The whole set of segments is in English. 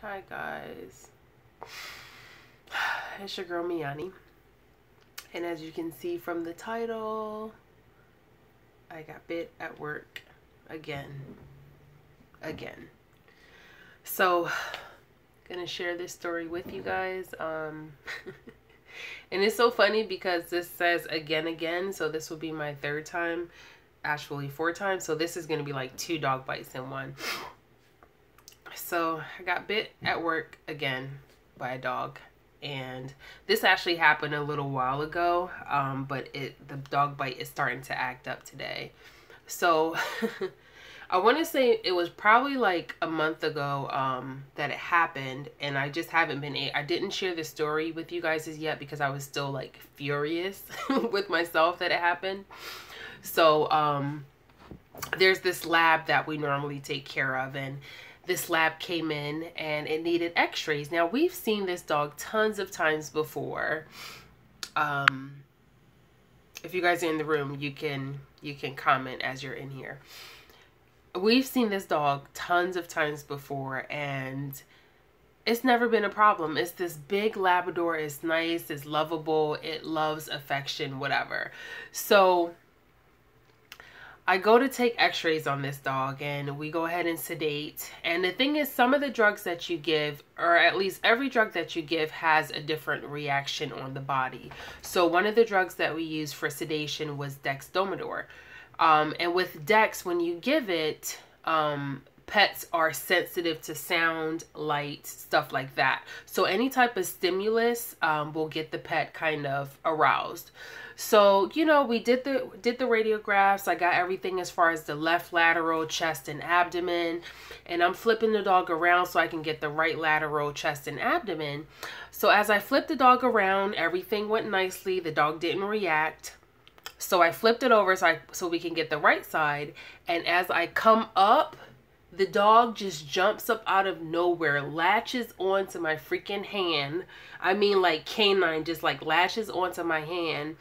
Hi guys, it's your girl Me-Anie, and as you can see from the title, I got bit at work again. So gonna share this story with you guys. And it's so funny because this says again, so this will be my third time, actually 4 times, so this is gonna be like 2 dog bites in one. So I got bit at work again by a dog, and this actually happened a little while ago, but the dog bite is starting to act up today. So I want to say it was probably like a month ago that it happened, and I just haven't been I didn't share the story with you guys as yet because I was still like furious with myself that it happened. So there's this lab that we normally take care of, and this lab came in and it needed x-rays. Now, we've seen this dog tons of times before. If you guys are in the room, you can comment as you're in here. We've seen this dog tons of times before, and it's never been a problem. It's this big Labrador. It's nice. It's lovable. It loves affection, whatever. So I go to take x-rays on this dog, and we go ahead and sedate. And the thing is, some of the drugs that you give, or at least every drug that you give, has a different reaction on the body. So one of the drugs that we used for sedation was dexdomitor. And with Dex, when you give it, pets are sensitive to sound, light, stuff like that. So any type of stimulus will get the pet kind of aroused. So, you know, we did the radiographs. I got everything as far as the left lateral, chest, and abdomen. And I'm flipping the dog around so I can get the right lateral, chest, and abdomen. So as I flipped the dog around, everything went nicely. The dog didn't react. So I flipped it over so we can get the right side. And as I come up, the dog just jumps up out of nowhere, latches onto my freaking hand. I mean, like canine, just like latches onto my hand.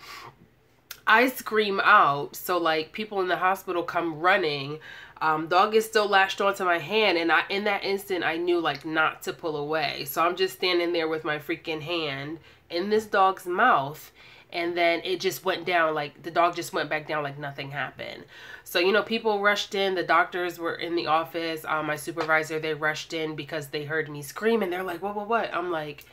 I scream out. So like people in the hospital come running. Dog is still latched onto my hand, and in that instant I knew like not to pull away. So I'm just standing there with my freaking hand in this dog's mouth. And then it just went down, like the dog just went back down like nothing happened. So, you know, people rushed in. The doctors were in the office. My supervisor, they rushed in because they heard me scream, and they're like, what? I'm like,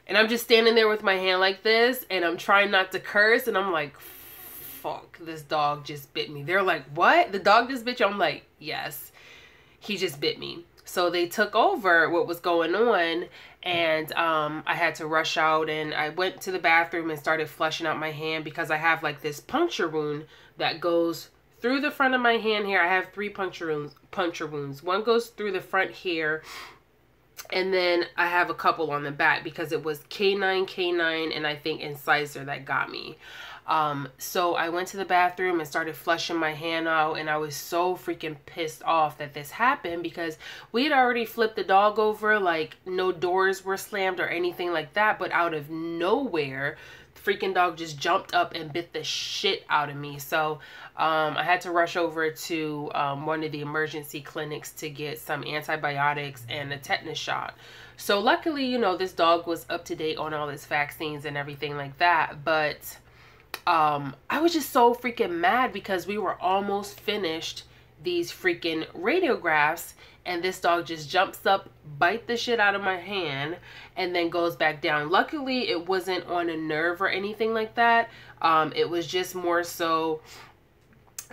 and I'm just standing there with my hand like this, and I'm trying not to curse. And I'm like, fuck, this dog just bit me. They're like, what? The dog just bit you? I'm like, yes, he just bit me. So they took over what was going on, and I had to rush out, and I went to the bathroom and started flushing out my hand because I have like this puncture wound that goes through the front of my hand here. I have 3 puncture wounds. One goes through the front here, and then I have a couple on the back because it was canine, and I think incisor that got me. So I went to the bathroom and started flushing my hand out, and I was so freaking pissed off that this happened because we had already flipped the dog over, like no doors were slammed or anything like that, but out of nowhere, the freaking dog just jumped up and bit the shit out of me. So I had to rush over to one of the emergency clinics to get some antibiotics and a tetanus shot. So luckily, you know, this dog was up to date on all its vaccines and everything like that, but I was just so freaking mad because we were almost finished these freaking radiographs, and this dog just jumps up, bite the shit out of my hand, and then goes back down. Luckily, it wasn't on a nerve or anything like that. It was just more so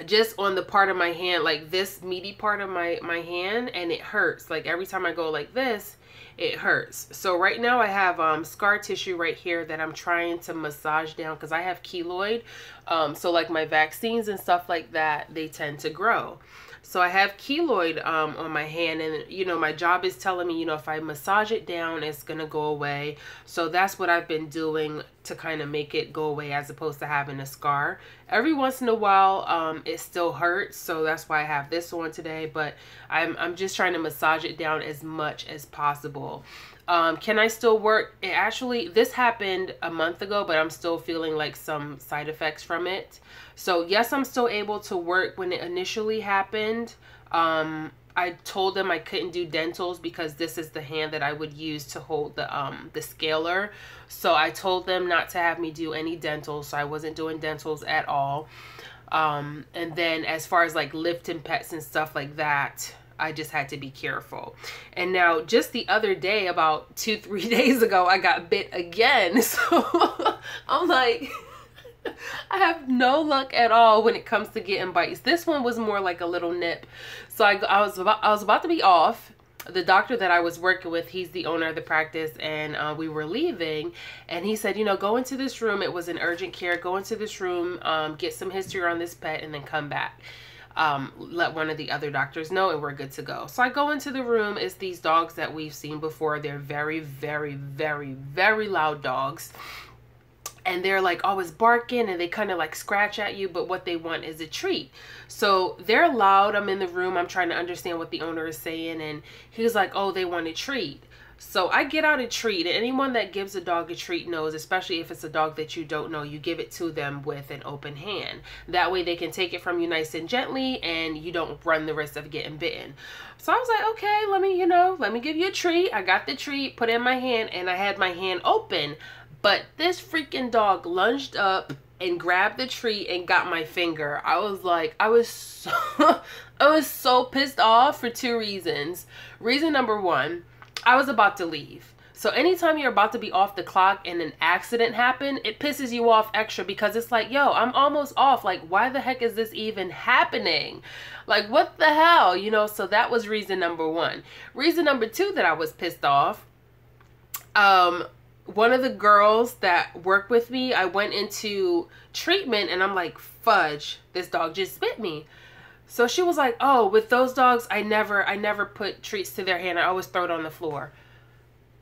just on the part of my hand, like this meaty part of my hand, and it hurts. Like every time I go like this, it hurts. So right now I have scar tissue right here that I'm trying to massage down because I have keloid. So like my vaccines and stuff like that, they tend to grow. So I have keloid on my hand, and you know, my job is telling me, you know, if I massage it down, it's gonna go away. So that's what I've been doing to kind of make it go away, as opposed to having a scar. Every once in a while it still hurts, so that's why I have this on today, but I'm just trying to massage it down as much as possible. Can I still work? This happened a month ago, but I'm still feeling like some side effects from it. So yes, I'm still able to work. When it initially happened, I told them I couldn't do dentals because this is the hand that I would use to hold the scaler. So I told them not to have me do any dentals. So I wasn't doing dentals at all. And then as far as like lifting pets and stuff like that, I just had to be careful. And now just the other day, about 2-3 days ago, I got bit again. So I'm like, I have no luck at all when it comes to getting bites. This one was more like a little nip. So I was about to be off. The doctor that I was working with, he's the owner of the practice, and we were leaving, and he said, you know, go into this room. It was an urgent care. Go into this room, get some history on this pet, and then come back. Let one of the other doctors know, and we're good to go. So I go into the room. It's these dogs that we've seen before. They're very, very, very, very loud dogs. And they're like always barking, and they kind of like scratch at you, but what they want is a treat. So they're loud. I'm in the room. I'm trying to understand what the owner is saying. And he was like, oh, they want a treat. So I get out a treat. And anyone that gives a dog a treat knows, especially if it's a dog that you don't know, you give it to them with an open hand. That way they can take it from you nice and gently, and you don't run the risk of getting bitten. So I was like, okay, let me give you a treat. I got the treat, put it in my hand, and I had my hand open. But this freaking dog lunged up and grabbed the treat and got my finger. I was like, I was so pissed off for 2 reasons. Reason number 1, I was about to leave. So anytime you're about to be off the clock and an accident happened, it pisses you off extra because it's like, yo, I'm almost off. Like, why the heck is this even happening? Like, what the hell? You know, so that was reason number 1. Reason number 2 that I was pissed off, one of the girls that worked with me, I went into treatment and I'm like, fudge, this dog just bit me. So she was like, oh, with those dogs, I never put treats to their hand. I always throw it on the floor.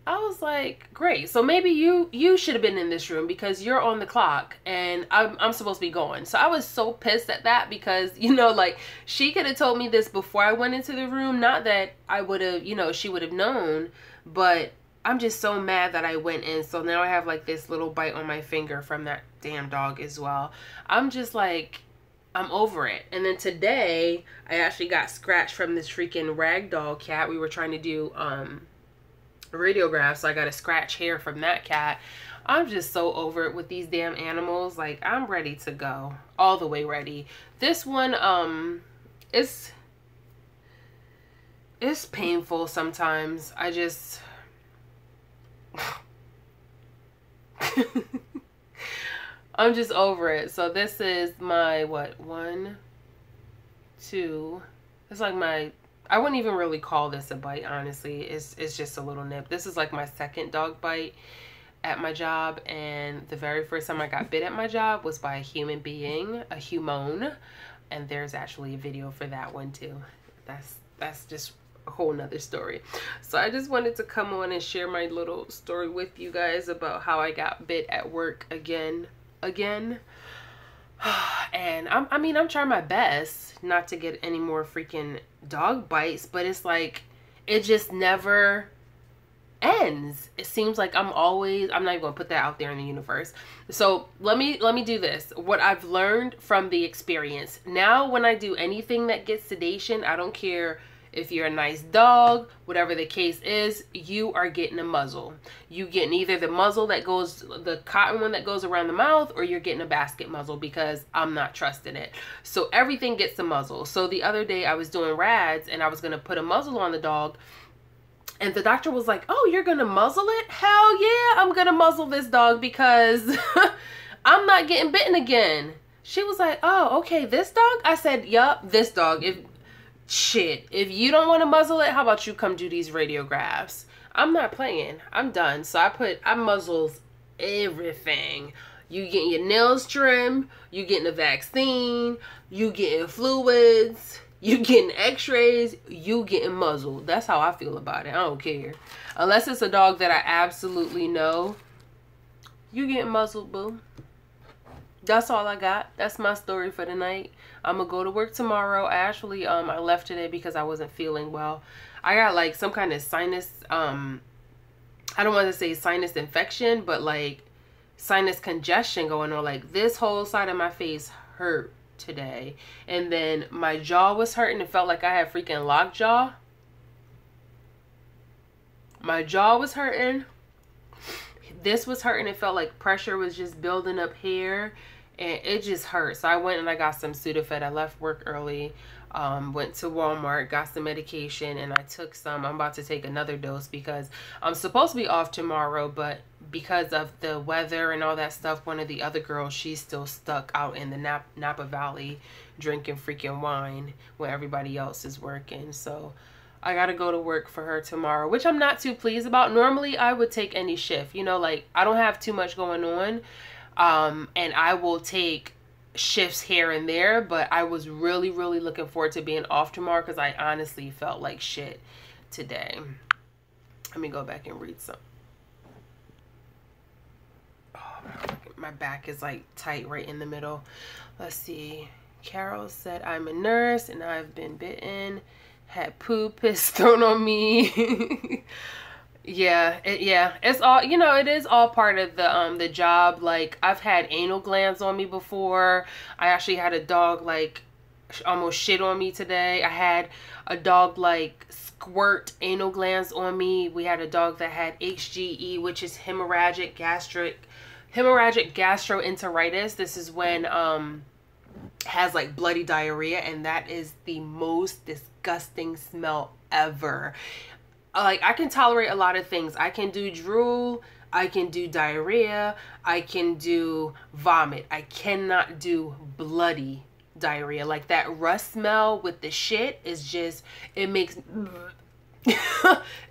I was like, great. So maybe you should have been in this room because you're on the clock and I'm supposed to be going. So I was so pissed at that because, you know, like she could have told me this before I went into the room. Not that I would have, you know, she would have known, but I'm just so mad that I went in. So now I have like this little bite on my finger from that damn dog as well. I'm just like, I'm over it. And then today I actually got scratched from this freaking ragdoll cat. We were trying to do radiograph, so I got a scratch hair from that cat. I'm just so over it with these damn animals. Like, I'm ready to go, all the way ready. This one it's painful sometimes. I just I'm just over it. So this is my, what, 1, 2, it's like my, I wouldn't even really call this a bite, honestly. It's just a little nip. This is like my 2nd dog bite at my job, and the very first time I got bit at my job was by a human being, a human, and there's actually a video for that one too. That's just a whole nother story. So I just wanted to come on and share my little story with you guys about how I got bit at work again. And I'm trying my best not to get any more freaking dog bites, but it's like it just never ends. It seems like I'm not even gonna put that out there in the universe. So let me do this. What I've learned from the experience. Now when I do anything that gets sedation, I don't care if you're a nice dog, whatever the case is, you are getting a muzzle. You getting either the muzzle that goes, the cotton one that goes around the mouth, or you're getting a basket muzzle because I'm not trusting it. So everything gets a muzzle. So the other day I was doing rads and I was gonna put a muzzle on the dog, and the doctor was like, oh, you're gonna muzzle it? Hell yeah, I'm gonna muzzle this dog because I'm not getting bitten again. She was like, oh, okay, this dog? I said, yup, this dog. If you don't want to muzzle it, how about you come do these radiographs? I'm not playing. I'm done. So I muzzles everything. You getting your nails trimmed, you getting a vaccine, you getting fluids, you getting x-rays, you getting muzzled. That's how I feel about it. I don't care. Unless it's a dog that I absolutely know, you getting muzzled, boo. That's all I got. That's my story for the night. I'm gonna go to work tomorrow. Actually, I left today because I wasn't feeling well. I got like some kind of sinus, I don't want to say sinus infection, but like sinus congestion going on. Like this whole side of my face hurt today. And then my jaw was hurting. It felt like I had freaking lockjaw. My jaw was hurting. This was hurting. It felt like pressure was just building up here. And it just hurt. So I went and I got some Sudafed. I left work early. Went to Walmart, got some medication, and I took some. I'm about to take another dose because I'm supposed to be off tomorrow, but because of the weather and all that stuff, one of the other girls, she's still stuck out in the Napa Valley drinking freaking wine when everybody else is working. So I gotta go to work for her tomorrow, which I'm not too pleased about. Normally I would take any shift, you know, like I don't have too much going on, and I will take shifts here and there, but I was really looking forward to being off tomorrow because I honestly felt like shit today. Let me go back and read some. Oh, my back is like tight right in the middle. Let's see. Carol said, I'm a nurse and I've been bitten, had poo piss thrown on me. Yeah, it's all, you know, it is all part of the job. Like, I've had anal glands on me before. I actually had a dog like almost shit on me today. I had a dog like squirt anal glands on me. We had a dog that had HGE, which is hemorrhagic gastroenteritis. This is when has like bloody diarrhea, and that is the most disgusting smell ever. Like, I can tolerate a lot of things. I can do drool, I can do diarrhea, I can do vomit. I cannot do bloody diarrhea. Like, that rust smell with the shit is just, it makes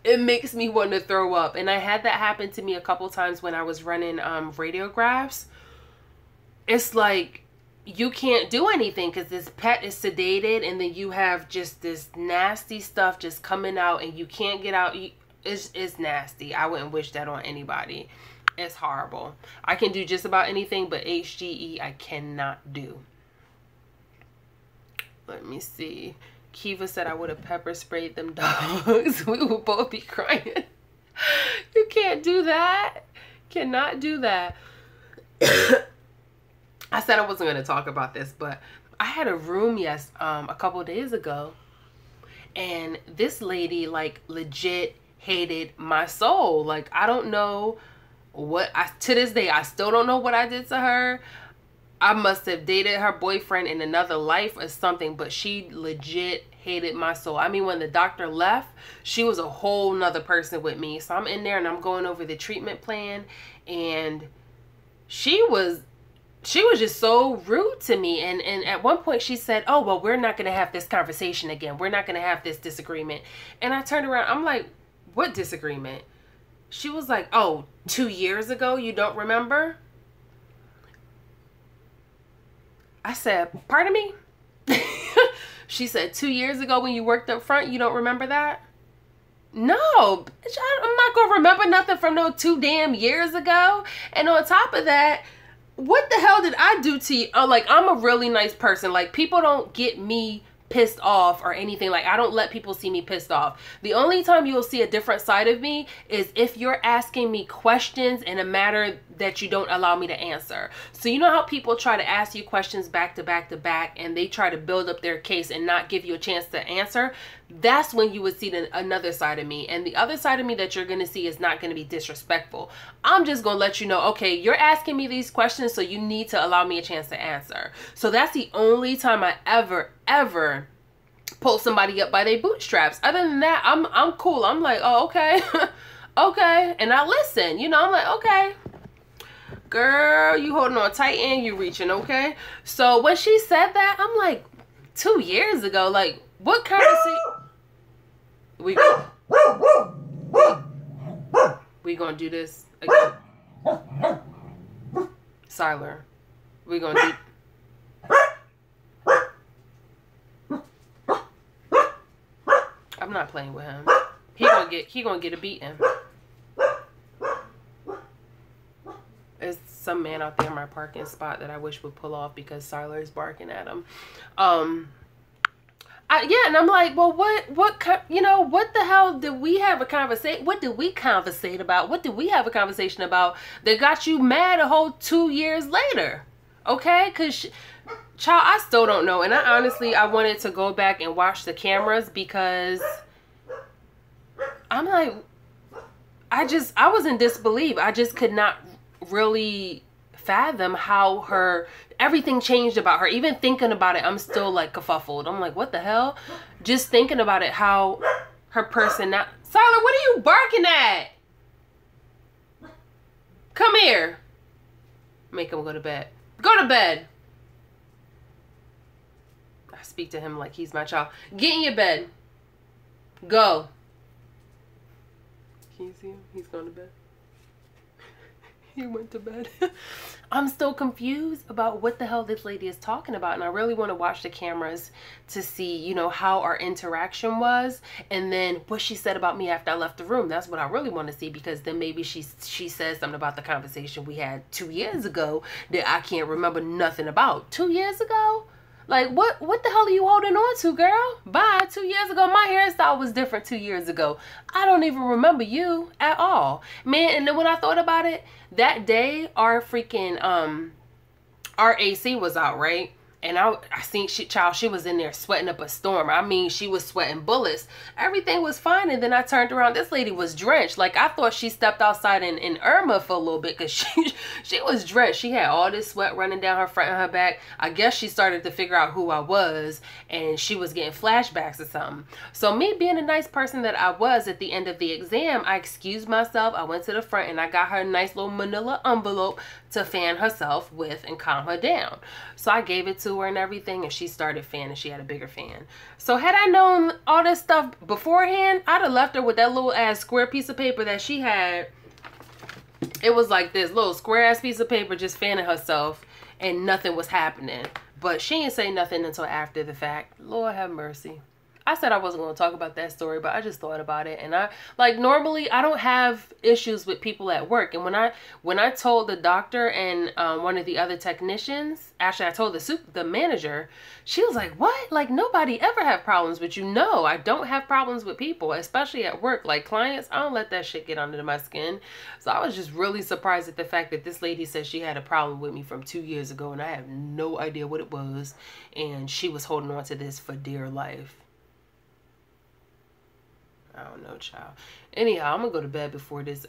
it makes me want to throw up. And I had that happen to me a couple times when I was running radiographs. It's like, you can't do anything because this pet is sedated, and then you have just this nasty stuff just coming out and you can't get out. It's nasty. I wouldn't wish that on anybody. It's horrible. I can do just about anything, but HGE I cannot do. Let me see. Kiva said I would have pepper sprayed them dogs. We would both be crying. You can't do that. Cannot do that. I said I wasn't going to talk about this, but I had a room, a couple of days ago, and this lady, like, legit hated my soul. Like, I don't know what, to this day, I still don't know what I did to her. I must have dated her boyfriend in another life or something, but she legit hated my soul. I mean, when the doctor left, she was a whole nother person with me. So I'm in there and I'm going over the treatment plan, and she was just so rude to me. And at one point she said, oh, well, we're not going to have this conversation again. We're not going to have this disagreement. And I turned around. I'm like, what disagreement? She was like, oh, 2 years ago, you don't remember? I said, pardon me? She said, 2 years ago when you worked up front, you don't remember that? No, bitch, I'm not going to remember nothing from no 2 damn years ago. And on top of that, what the hell did I do to you? Like, I'm a really nice person. Like, people don't get me pissed off or anything. Like, I don't let people see me pissed off. The only time you'll see a different side of me is if you're asking me questions in a matter that you don't allow me to answer. So you know how people try to ask you questions back to back to back, and they try to build up their case and not give you a chance to answer? That's when you would see another side of me. And the other side of me that you're going to see is not going to be disrespectful. I'm just going to let you know, okay, you're asking me these questions, so you need to allow me a chance to answer. So that's the only time I ever pull somebody up by their bootstraps. Other than that, I'm cool. I'm like, oh, okay. Okay. And I listen, you know, I'm like, okay, girl, you holding on tight and you reaching, okay? So when she said that, I'm like, 2 years ago, like, what conversation? We gonna do this again. Siler, we gonna do. I'm not playing with him. He gonna get a beating. There's some man out there in my parking spot that I wish would pull off because Siler is barking at him. Yeah, and I'm like, well, what the hell did we have a conversation? What did we conversate about? What did we have a conversation about that got you mad a whole 2 years later? Okay, because Child, I still don't know. And I honestly, I wanted to go back and watch the cameras because I'm like, I was in disbelief. I just could not really fathom how everything changed about her. Even thinking about it, I'm still like kerfuffled. I'm like, what the hell? Just thinking about it, how her person now. Siler, what are you barking at? Come here. Make him go to bed. Go to bed. I speak to him like he's my child. Get in your bed. Go. Can you see him? He's going to bed. He went to bed. I'm still confused about what the hell this lady is talking about. And I really want to watch the cameras to see, you know, how our interaction was. And then what she said about me after I left the room. That's what I really want to see. Because then maybe she says something about the conversation we had 2 years ago that I can't remember nothing about. 2 years ago? Like, what the hell are you holding on to, girl? Bye. 2 years ago, my hairstyle was different 2 years ago. I don't even remember you at all. Man, and then when I thought about it, that day, our freaking, our AC was out, right? And I seen she was in there sweating up a storm. I mean, she was sweating bullets. Everything was fine. And then I turned around. This lady was drenched. Like, I thought she stepped outside in Irma for a little bit because she was drenched. She had all this sweat running down her front and her back. I guess she started to figure out who I was. And she was getting flashbacks or something. So me being a nice person that I was at the end of the exam, I excused myself. I went to the front and I got her a nice little manila envelope to fan herself with and calm her down. So I gave it to her and everything, and she started fanning. She had a bigger fan. So had I known all this stuff beforehand, I'd have left her with that little ass square piece of paper that she had. It was like this little square ass piece of paper just fanning herself, and nothing was happening. But she didn't say nothing until after the fact. Lord have mercy. I said I wasn't going to talk about that story, but I just thought about it. And normally I don't have issues with people at work. And when I told the doctor and one of the other technicians, actually I told the manager, she was like, what? Like, nobody ever have problems with you. No, I don't have problems with people, especially at work. Like, clients, I don't let that shit get under my skin. So I was just really surprised at the fact that this lady said she had a problem with me from 2 years ago, and I have no idea what it was. And she was holding on to this for dear life. I don't know, child. Anyhow, I'm gonna go to bed before this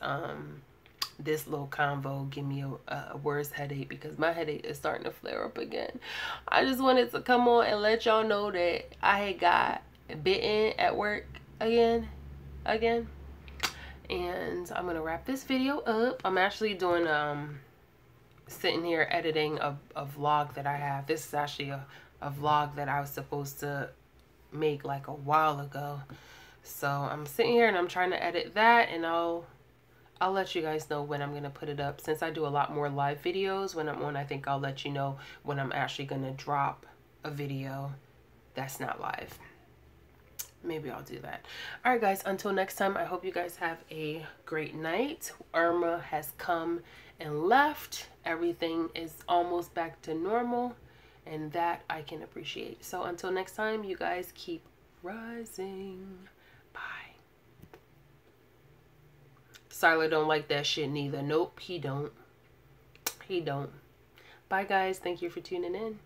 this little convo give me a worse headache, because my headache is starting to flare up again. I just wanted to come on and let y'all know that I had got bitten at work again. And I'm gonna wrap this video up. I'm actually doing sitting here editing a vlog that I have. This is actually a vlog that I was supposed to make like a while ago. So I'm sitting here and I'm trying to edit that, and I'll let you guys know when I'm going to put it up. Since I do a lot more live videos when I'm on, I think I'll let you know when I'm actually going to drop a video that's not live. Maybe I'll do that. All right, guys, until next time, I hope you guys have a great night. Irma has come and left. Everything is almost back to normal, and that I can appreciate. So until next time, you guys keep rising. Bye. Siler don't like that shit neither. Nope, he don't. He don't. Bye, guys. Thank you for tuning in.